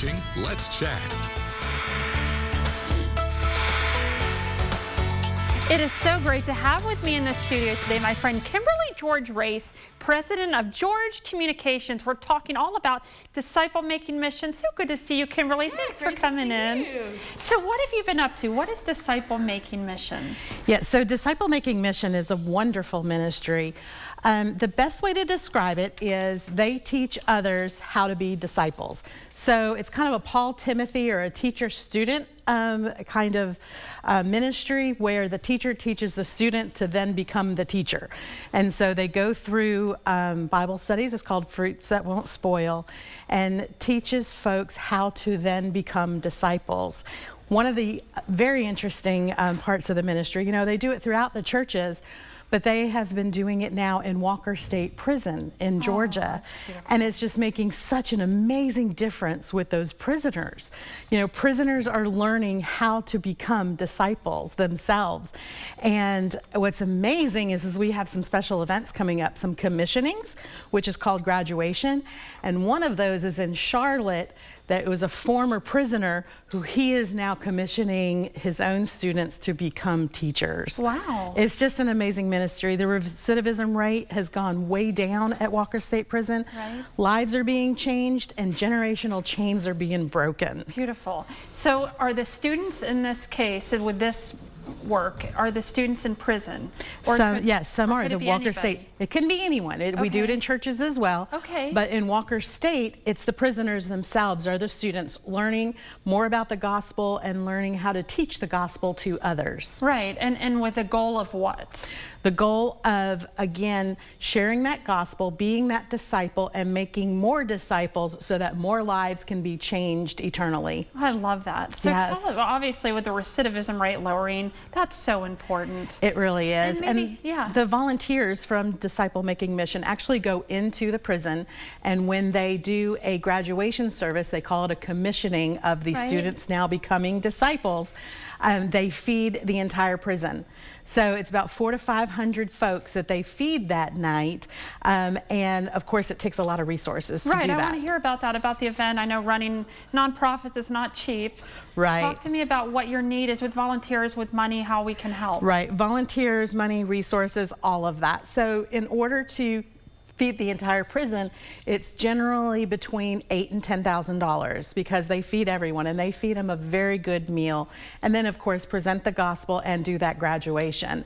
watching Let's Chat. It is so great to have with me in the studio today my friend Kimberly George Race, president of George Communications. We're talking all about disciple-making mission. So good to see you, Kimberly. Thanks for coming in. So what have you been up to? What is disciple-making mission? Yes, so disciple-making mission is a wonderful ministry. The best way to describe it is they teach others how to be disciples. So it's kind of a Paul Timothy or a teacher-student kind of ministry where the teacher teaches the student to then become the teacher. And so they go through Bible studies, it's called Fruits That Won't Spoil, and teaches folks how to then become disciples. One of the very interesting parts of the ministry, you know, they do it throughout the churches, but they have been doing it now in Walker State Prison in Georgia. And it's just making such an amazing difference with those prisoners. You know, prisoners are learning how to become disciples themselves. And what's amazing is we have some special events coming up, some commissionings, which is called graduation. And one of those is in Charlotte. That it was a former prisoner who he is now commissioning his own students to become teachers. Wow. It's just an amazing ministry. The recidivism rate has gone way down at Walker State Prison. Right. Lives are being changed and generational chains are being broken. Beautiful. So are the students in this case, and with this work, are the students in prison? Or Yes, some are. The Walker anybody? State, it can be anyone. We do it in churches as well. Okay. But in Walker State, it's the prisoners themselves are the students learning more about the gospel and learning how to teach the gospel to others. Right, and with the goal of what? The goal of, again, sharing that gospel, being that disciple, and making more disciples so that more lives can be changed eternally. I love that. So Yes. tell us, obviously with the recidivism rate lowering, that's so important. It really is. And maybe, yeah. The volunteers from Disciple Making Mission actually go into the prison, and when they do a graduation service, they call it a commissioning of the students now becoming disciples. They feed the entire prison. So it's about 400 to 500 folks that they feed that night. And of course, it takes a lot of resources to do that. Right, I want to hear about that, about the event. I know running nonprofits is not cheap. Right. Talk to me about what your need is with volunteers, with money, how we can help. Right, volunteers, money, resources, all of that. So in order to feed the entire prison, it's generally between $8,000 and $10,000 because they feed everyone and they feed them a very good meal. And then of course present the gospel and do that graduation.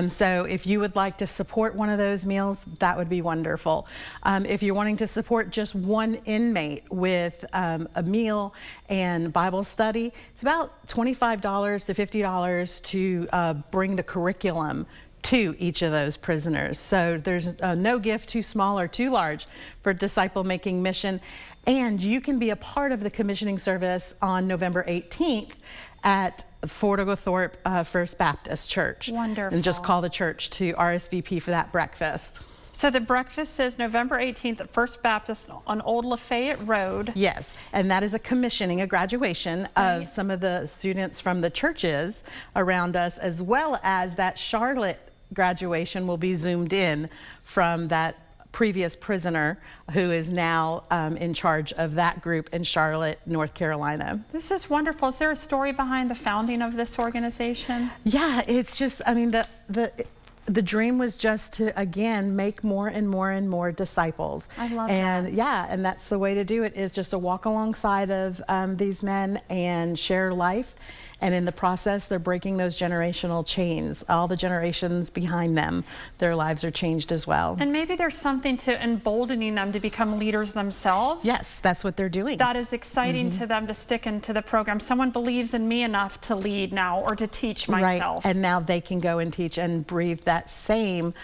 So if you would like to support one of those meals, that would be wonderful. If you're wanting to support just one inmate with a meal and Bible study, it's about $25 to $50 to bring the curriculum to each of those prisoners. So there's no gift too small or too large for Disciple Making Mission. And you can be a part of the commissioning service on November 18th at Fort Oglethorpe First Baptist Church. Wonderful. And just call the church to RSVP for that breakfast. So the breakfast is November 18th at First Baptist on Old Lafayette Road. Yes, and that is a commissioning, a graduation of some of the students from the churches around us, as well as that Charlotte graduation will be zoomed in from that previous prisoner who is now in charge of that group in Charlotte, North Carolina. This is wonderful. Is there a story behind the founding of this organization? Yeah, it's just, I mean, the dream was just to, again, make more and more and more disciples. I love and that. Yeah, and that's the way to do it, is just to walk alongside of these men and share life. And in the process, they're breaking those generational chains. All the generations behind them, their lives are changed as well. And maybe there's something to emboldening them to become leaders themselves. Yes, that's what they're doing. That is exciting to them to stick into the program. Someone believes in me enough to lead now or to teach myself. Right, and now they can go and teach and breathe that same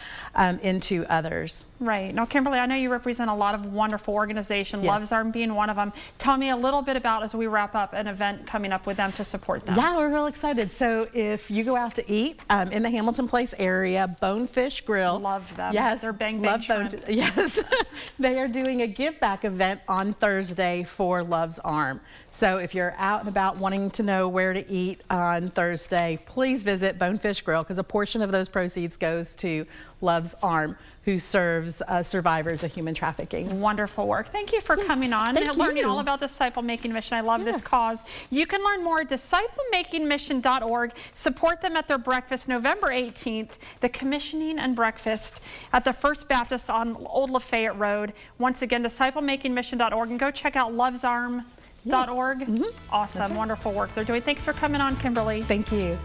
into others. Right. Now, Kimberly, I know you represent a lot of wonderful organizations, Love's Arm being one of them. Tell me a little bit about, as we wrap up, an event coming up with them to support them. Yeah, we're real excited. So if you go out to eat in the Hamilton Place area, Bonefish Grill. Love them. Yes. They're bang bang shrimp. Yes. They are doing a give back event on Thursday for Love's Arm. So if you're out and about wanting to know where to eat on Thursday, please visit Bonefish Grill, because a portion of those proceeds goes to Love's Arm, who serves survivors of human trafficking. Wonderful work. Thank you for coming on and learning all about Disciple Making Mission. I love this cause. You can learn more at disciplemakingmission.org. Support them at their breakfast November 18th, the commissioning and breakfast at the First Baptist on Old Lafayette Road. Once again, disciplemakingmission.org, and go check out lovesarm.org. Awesome, wonderful work they're doing. Thanks for coming on, Kimberly. Thank you.